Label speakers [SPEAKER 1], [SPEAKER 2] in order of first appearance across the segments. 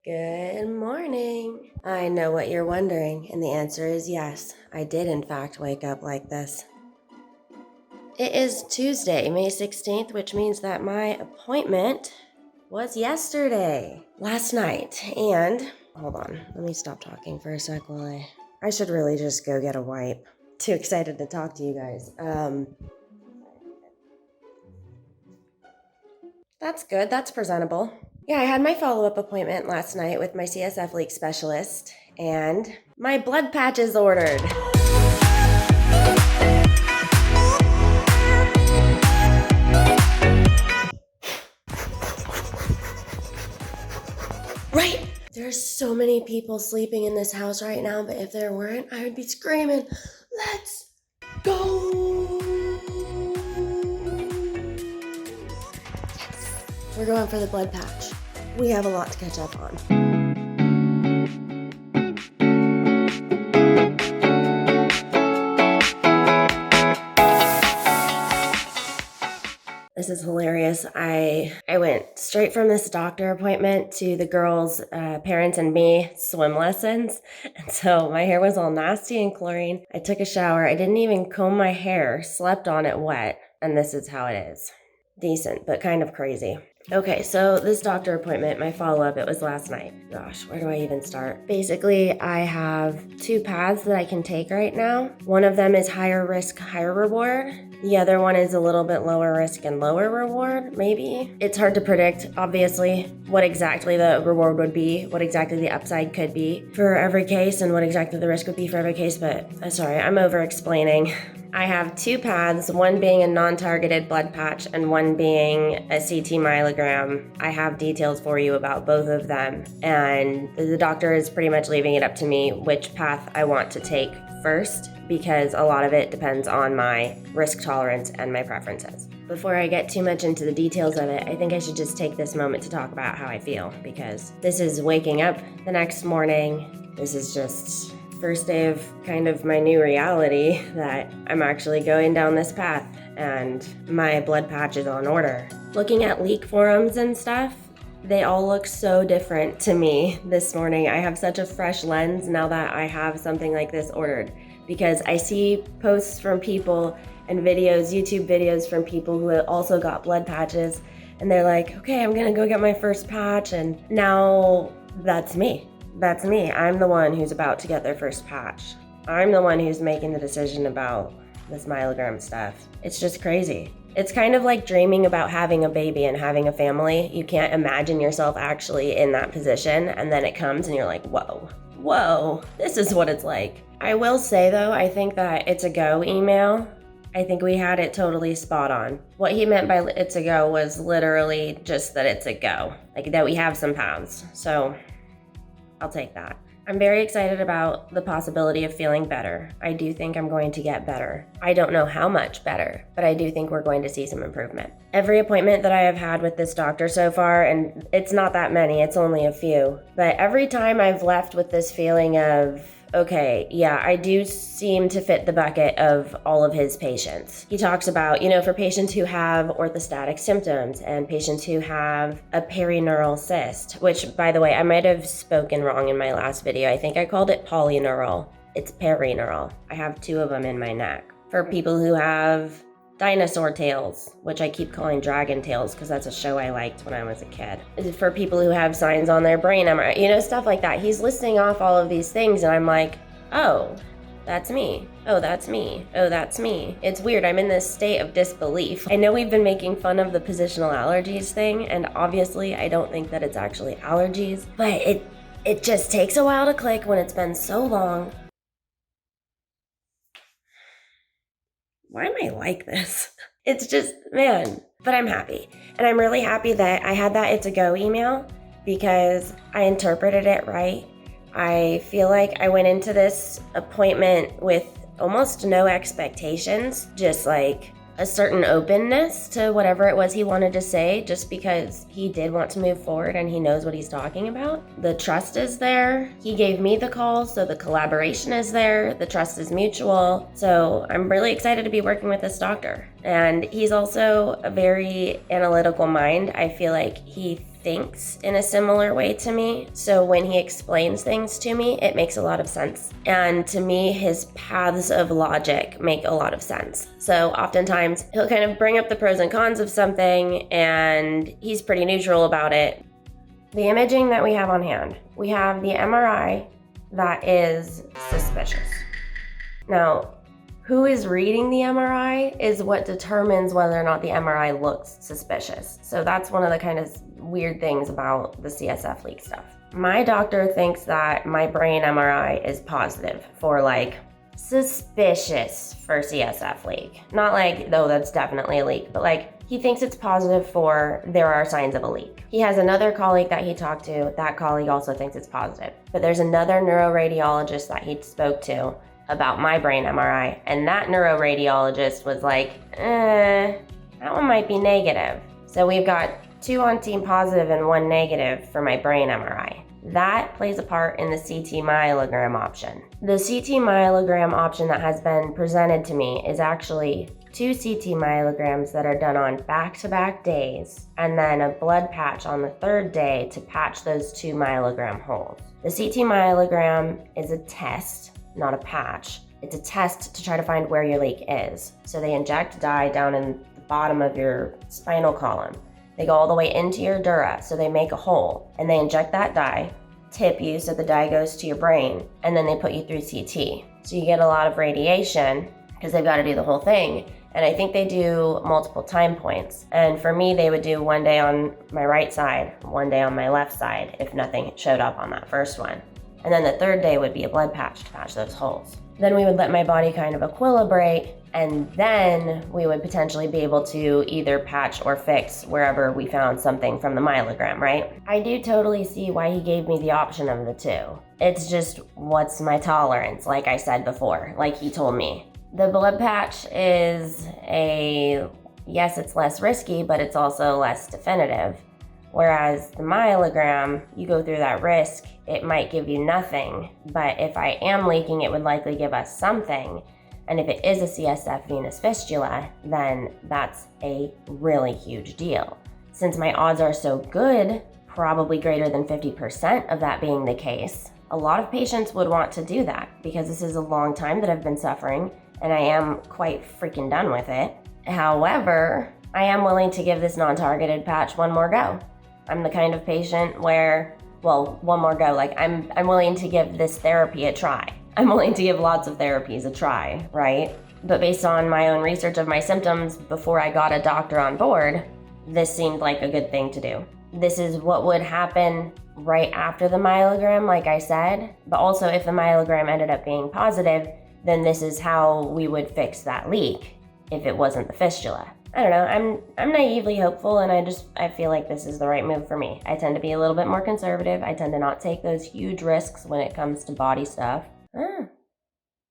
[SPEAKER 1] Good morning. I know what you're wondering, and the answer is yes. I did, in fact, wake up like this. It is Tuesday, May 16th, which means that my appointment was yesterday, last night. And, hold on, let me stop talking for a sec while I should really just go get a wipe. Too excited to talk to you guys. That's good, that's presentable. Yeah, I had my follow-up appointment last night with my CSF leak specialist, and my blood patch is ordered. Right? There's so many people sleeping in this house right now, but if there weren't, I would be screaming, "Let's go!" Yes. We're going for the blood patch. We have a lot to catch up on. This is hilarious. I went straight from this doctor appointment to the girls' parents and me swim lessons. And so my hair was all nasty and chlorine. I took a shower. I didn't even comb my hair, slept on it wet. And this is how it is. Decent, but kind of crazy. Okay, so this doctor appointment, my follow-up, it was last night. Gosh, where do I even start? Basically, I have two paths that I can take right now. One of them is higher risk, higher reward. The other one is a little bit lower risk and lower reward, maybe. It's hard to predict, obviously, what exactly the reward would be, what exactly the upside could be for every case, and what exactly the risk would be for every case, but sorry, I'm over-explaining. I have two paths, one being a non-targeted blood patch and one being a CT myelogram. I have details for you about both of them, and the doctor is pretty much leaving it up to me which path I want to take first, because a lot of it depends on my risk tolerance and my preferences. Before I get too much into the details of it, I think I should just take this moment to talk about how I feel, because this is waking up the next morning. This is just first day of kind of my new reality that I'm actually going down this path and my blood patch is on order. Looking at leak forums and stuff, they all look so different to me this morning. I have such a fresh lens now that I have something like this ordered, because I see posts from people and videos, YouTube videos from people who also got blood patches, and they're like, okay, I'm gonna go get my first patch, and now that's me. That's me. I'm the one who's about to get their first patch. I'm the one who's making the decision about this myelogram stuff. It's just crazy. It's kind of like dreaming about having a baby and having a family. You can't imagine yourself actually in that position, and then it comes and you're like, whoa, this is what it's like. I will say though, I think that it's a go email. I think we had it totally spot on. What he meant by it's a go was literally just that it's a go, like that we have some paths. So I'll take that. I'm very excited about the possibility of feeling better. I do think I'm going to get better. I don't know how much better, but I do think we're going to see some improvement. Every appointment that I have had with this doctor so far, and it's not that many, it's only a few, but every time I've left with this feeling of, okay, yeah, I do seem to fit the bucket of all of his patients. He talks about, for patients who have orthostatic symptoms and patients who have a perineural cyst, which, by the way, I might have spoken wrong in my last video. I think I called it polyneural. It's perineural. I have two of them in my neck. For people who have dinosaur tails, which I keep calling dragon tails because that's a show I liked when I was a kid. For people who have signs on their brain, stuff like that. He's listing off all of these things and I'm like, oh, that's me. Oh, that's me. Oh, that's me. It's weird. I'm in this state of disbelief. I know we've been making fun of the positional allergies thing, and obviously I don't think that it's actually allergies, but it just takes a while to click when it's been so long. Why am I like this? It's just, man, but I'm happy. And I'm really happy that I had that it's a go email because I interpreted it right. I feel like I went into this appointment with almost no expectations, just like a certain openness to whatever it was he wanted to say, just because he did want to move forward and he knows what he's talking about. The trust is there. He gave me the call, so the collaboration is there. The trust is mutual. So I'm really excited to be working with this doctor. And he's also a very analytical mind. I feel like he thinks in a similar way to me. So when he explains things to me, it makes a lot of sense. And to me, his paths of logic make a lot of sense. So oftentimes he'll kind of bring up the pros and cons of something, and he's pretty neutral about it. The imaging that we have on hand, we have the MRI that is suspicious. Now, who is reading the MRI is what determines whether or not the MRI looks suspicious. So that's one of the kind of weird things about the CSF leak stuff. My doctor thinks that my brain MRI is positive for like suspicious for CSF leak. Not like, though that's definitely a leak, but like he thinks it's positive for there are signs of a leak. He has another colleague that he talked to. That colleague also thinks it's positive. But there's another neuroradiologist that he spoke to about my brain MRI, and that neuroradiologist was like, that one might be negative. So we've got 2 on team positive and 1 negative for my brain MRI. That plays a part in the CT myelogram option. The CT myelogram option that has been presented to me is actually 2 CT myelograms that are done on back-to-back days, and then a blood patch on the 3rd day to patch those 2 myelogram holes. The CT myelogram is a test, not a patch. It's a test to try to find where your leak is. So they inject dye down in the bottom of your spinal column. They go all the way into your dura, so they make a hole, and they inject that dye, tip you so the dye goes to your brain, and then they put you through CT. So you get a lot of radiation because they've got to do the whole thing. And I think they do multiple time points. And for me, they would do 1 day on my right side, 1 day on my left side if nothing showed up on that first one. And then the 3rd day would be a blood patch to patch those holes. Then we would let my body kind of equilibrate, and then we would potentially be able to either patch or fix wherever we found something from the myelogram, right? I do totally see why he gave me the option of the 2. It's just, what's my tolerance, like I said before, like he told me. The blood patch is yes, it's less risky, but it's also less definitive. Whereas the myelogram, you go through that risk, it might give you nothing, but if I am leaking, it would likely give us something. And if it is a CSF venous fistula, then that's a really huge deal. Since my odds are so good, probably greater than 50% of that being the case, a lot of patients would want to do that because this is a long time that I've been suffering and I am quite freaking done with it. However, I am willing to give this non-targeted patch one more go. I'm the kind of patient where, well, one more go, like I'm willing to give this therapy a try. I'm willing to give lots of therapies a try, right? But based on my own research of my symptoms before I got a doctor on board, this seemed like a good thing to do. This is what would happen right after the myelogram, like I said, but also if the myelogram ended up being positive, then this is how we would fix that leak if it wasn't the fistula. I don't know, I'm naively hopeful, and I feel like this is the right move for me. I tend to be a little bit more conservative. I tend to not take those huge risks when it comes to body stuff.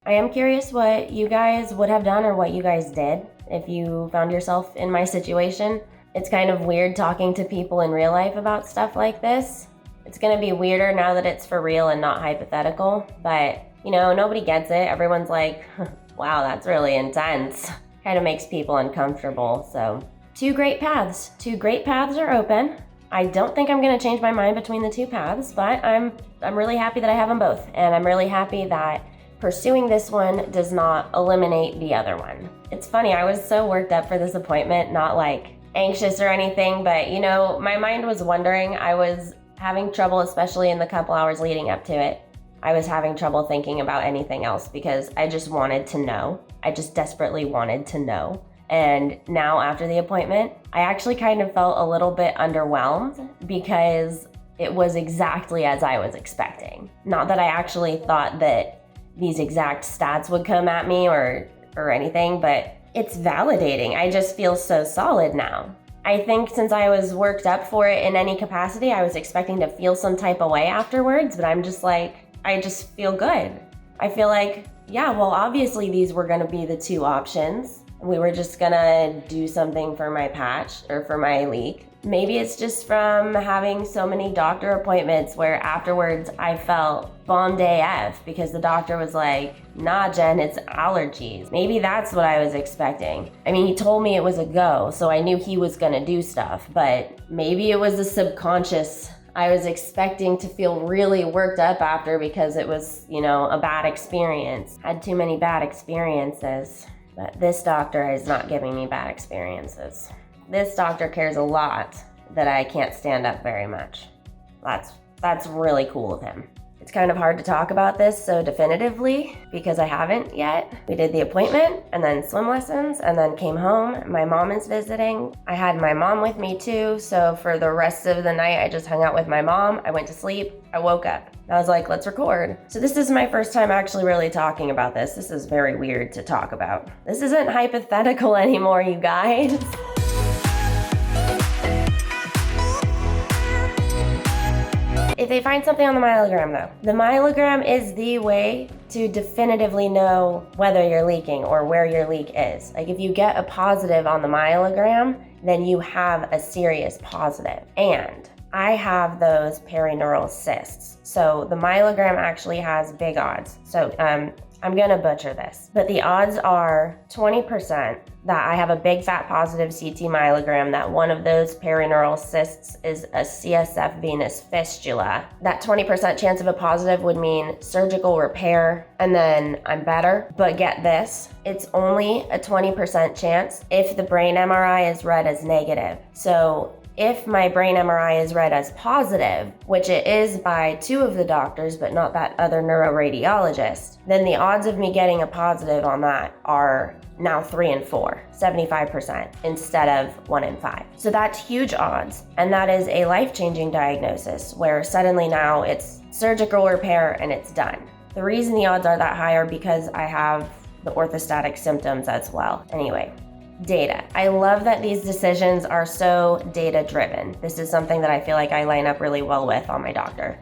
[SPEAKER 1] I am curious what you guys would have done or what you guys did if you found yourself in my situation. It's kind of weird talking to people in real life about stuff like this. It's gonna be weirder now that it's for real and not hypothetical, but you know, nobody gets it. Everyone's like, wow, that's really intense. Kind of makes people uncomfortable. So 2 great paths. 2 great paths are open. I don't think I'm gonna change my mind between the 2 paths, but I'm really happy that I have them both. And I'm really happy that pursuing this one does not eliminate the other one. It's funny, I was so worked up for this appointment, not like anxious or anything, but you know, my mind was wondering. I was having trouble, especially in the couple hours leading up to it. I was having trouble thinking about anything else because I just wanted to know. I just desperately wanted to know. And now after the appointment, I actually kind of felt a little bit underwhelmed because it was exactly as I was expecting. Not that I actually thought that these exact stats would come at me or anything, but it's validating. I just feel so solid now. I think since I was worked up for it in any capacity, I was expecting to feel some type of way afterwards, but I'm just like, I just feel good. I feel like, yeah, well, obviously these were gonna be the 2 options. We were just gonna do something for my patch or for my leak. Maybe it's just from having so many doctor appointments where afterwards I felt bomb AF because the doctor was like, nah, Jen, it's allergies. Maybe that's what I was expecting. I mean, he told me it was a go, so I knew he was gonna do stuff, but maybe it was a subconscious. I was expecting to feel really worked up after because it was, a bad experience. Had too many bad experiences. But this doctor is not giving me bad experiences. This doctor cares a lot that I can't stand up very much. That's really cool of him. It's kind of hard to talk about this so definitively because I haven't yet. We did the appointment and then swim lessons and then came home. My mom is visiting. I had my mom with me too, so for the rest of the night I just hung out with my mom. I went to sleep. I woke up. I was like, let's record. So this is my first time actually really talking about this. This is very weird to talk about. This isn't hypothetical anymore, you guys. If they find something on the myelogram though, the myelogram is the way to definitively know whether you're leaking or where your leak is. Like if you get a positive on the myelogram, then you have a serious positive. And I have those perineural cysts. So the myelogram actually has big odds. So I'm gonna butcher this, but the odds are 20% that I have a big fat positive CT myelogram, that one of those perineural cysts is a CSF venous fistula. That 20% chance of a positive would mean surgical repair and then I'm better. But get this, it's only a 20% chance if the brain MRI is read as negative. So if my brain MRI is read as positive, which it is by 2 of the doctors, but not that other neuroradiologist, then the odds of me getting a positive on that are now 3 in 4, 75% instead of 1 in 5. So that's huge odds. And that is a life-changing diagnosis where suddenly now it's surgical repair and it's done. The reason the odds are that high are because I have the orthostatic symptoms as well. Anyway. Data. I love that these decisions are so data-driven. This is something that I feel like I line up really well with on my doctor.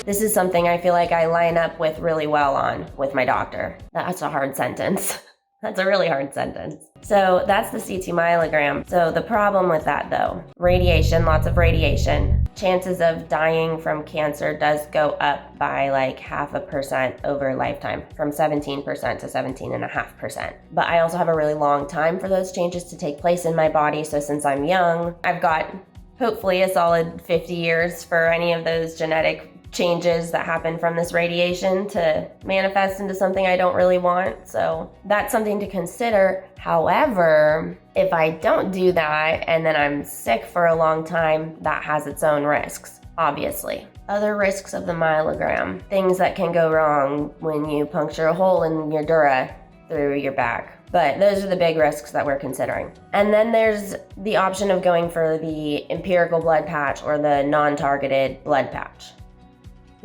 [SPEAKER 1] This is something I feel like I line up with really well on with my doctor. That's a hard sentence. That's a really hard sentence. So that's the CT myelogram. So the problem with that though, radiation, lots of radiation. Chances of dying from cancer does go up by like 0.5% over lifetime, from 17% to 17.5%. But I also have a really long time for those changes to take place in my body. So since I'm young, I've got hopefully a solid 50 years for any of those genetic changes that happen from this radiation to manifest into something I don't really want. So that's something to consider. However, if I don't do that and then I'm sick for a long time, that has its own risks, obviously. Other risks of the myelogram, things that can go wrong when you puncture a hole in your dura through your back. But those are the big risks that we're considering. And then there's the option of going for the empirical blood patch or the non-targeted blood patch.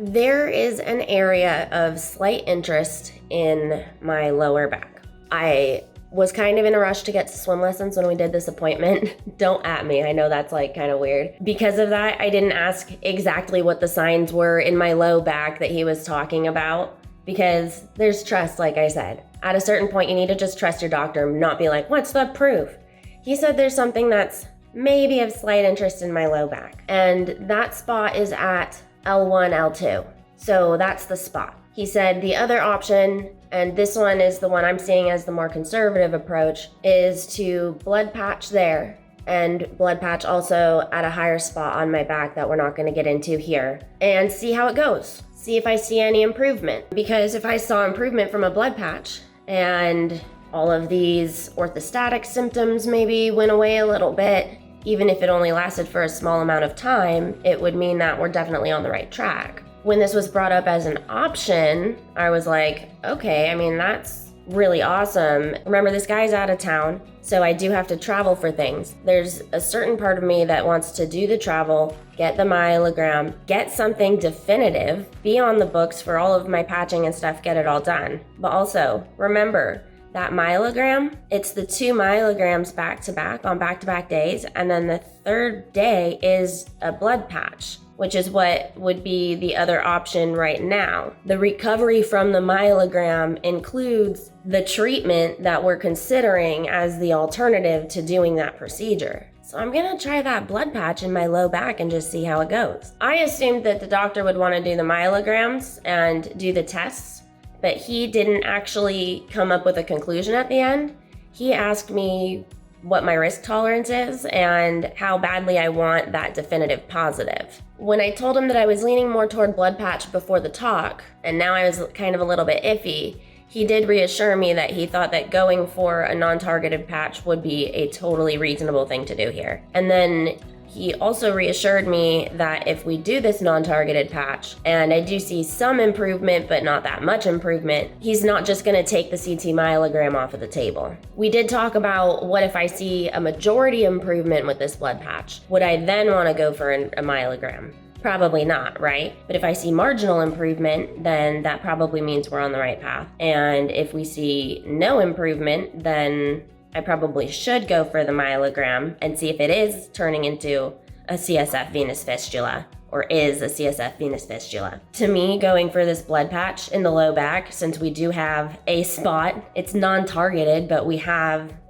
[SPEAKER 1] There is an area of slight interest in my lower back. I was kind of in a rush to get to swim lessons when we did this appointment. Don't at me, I know that's like kind of weird. Because of that, I didn't ask exactly what the signs were in my low back that he was talking about, because there's trust, like I said. At a certain point, you need to just trust your doctor and not be like, what's the proof? He said there's something that's maybe of slight interest in my low back. And that spot is at L1, L2. So that's the spot. He said the other option, and this one is the one I'm seeing as the more conservative approach, is to blood patch there and blood patch also at a higher spot on my back that we're not going to get into here, and see how it goes. See if I see any improvement. Because if I saw improvement from a blood patch and all of these orthostatic symptoms maybe went away a little bit, even if it only lasted for a small amount of time, it would mean that we're definitely on the right track. When this was brought up as an option, I was like, okay, I mean, that's really awesome. Remember, this guy's out of town, so I do have to travel for things. There's a certain part of me that wants to do the travel, get the myelogram, get something definitive, be on the books for all of my patching and stuff, get it all done. But also, remember, that myelogram, it's the 2 myelograms back-to-back on back-to-back days, and then the 3rd day is a blood patch, which is what would be the other option right now. The recovery from the myelogram includes the treatment that we're considering as the alternative to doing that procedure. So I'm gonna try that blood patch in my low back and just see how it goes. I assumed that the doctor would want to do the myelograms and do the tests, but he didn't actually come up with a conclusion at the end. He asked me what my risk tolerance is and how badly I want that definitive positive. When I told him that I was leaning more toward blood patch before the talk, and now I was kind of a little bit iffy, he did reassure me that he thought that going for a non-targeted patch would be a totally reasonable thing to do here. And then he also reassured me that if we do this non-targeted patch, and I do see some improvement, but not that much improvement, he's not just gonna take the CT myelogram off of the table. We did talk about what if I see a majority improvement with this blood patch? Would I then wanna go for a myelogram? Probably not, right? But if I see marginal improvement, then that probably means we're on the right path. And if we see no improvement, then I probably should go for the myelogram and see if it is turning into a CSF venous fistula, or is a CSF venous fistula. To me, going for this blood patch in the low back, since we do have a spot, it's non-targeted, but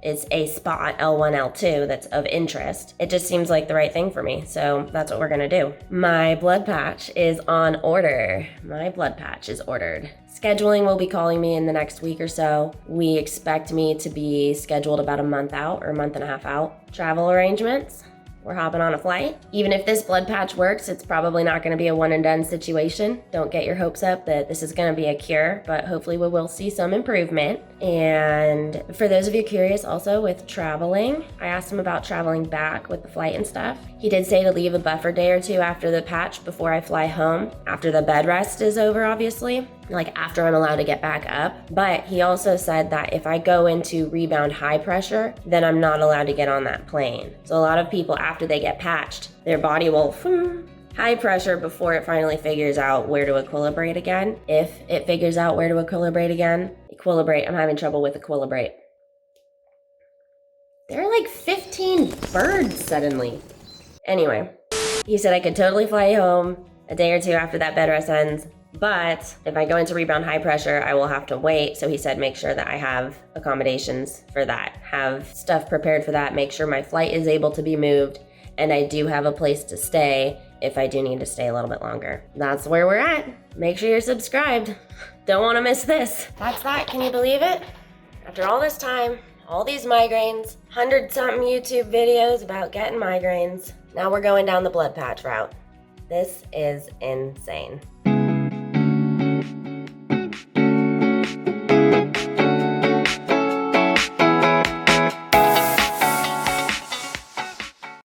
[SPEAKER 1] it's a spot, L1, L2, that's of interest. It just seems like the right thing for me, so that's what we're gonna do. My blood patch is on order. My blood patch is ordered. Scheduling will be calling me in the next week or so. We expect me to be scheduled about a month out, or a month and a half out. Travel arrangements, we're hopping on a flight. Even if this blood patch works, it's probably not gonna be a one and done situation. Don't get your hopes up that this is gonna be a cure, but hopefully we will see some improvement. And for those of you curious also with traveling, I asked him about traveling back with the flight and stuff. He did say to leave a buffer day or two after the patch before I fly home, after the bed rest is over, obviously, like after I'm allowed to get back up. But he also said that if I go into rebound high pressure, then I'm not allowed to get on that plane. So a lot of people, after they get patched, their body will high pressure before it finally figures out where to equilibrate again. If it figures out where to equilibrate again, I'm having trouble with equilibrate. There are like 15 birds suddenly. Anyway, he said I could totally fly home a day or two after that bed rest ends, but if I go into rebound high pressure, I will have to wait. So he said make sure that I have accommodations for that, have stuff prepared for that, make sure my flight is able to be moved, and I do have a place to stay if I do need to stay a little bit longer. That's where we're at. Make sure you're subscribed. Don't want to miss this. That's that. Can you believe it? After all this time, all these migraines, 100-something YouTube videos about getting migraines, now we're going down the blood patch route. This is insane.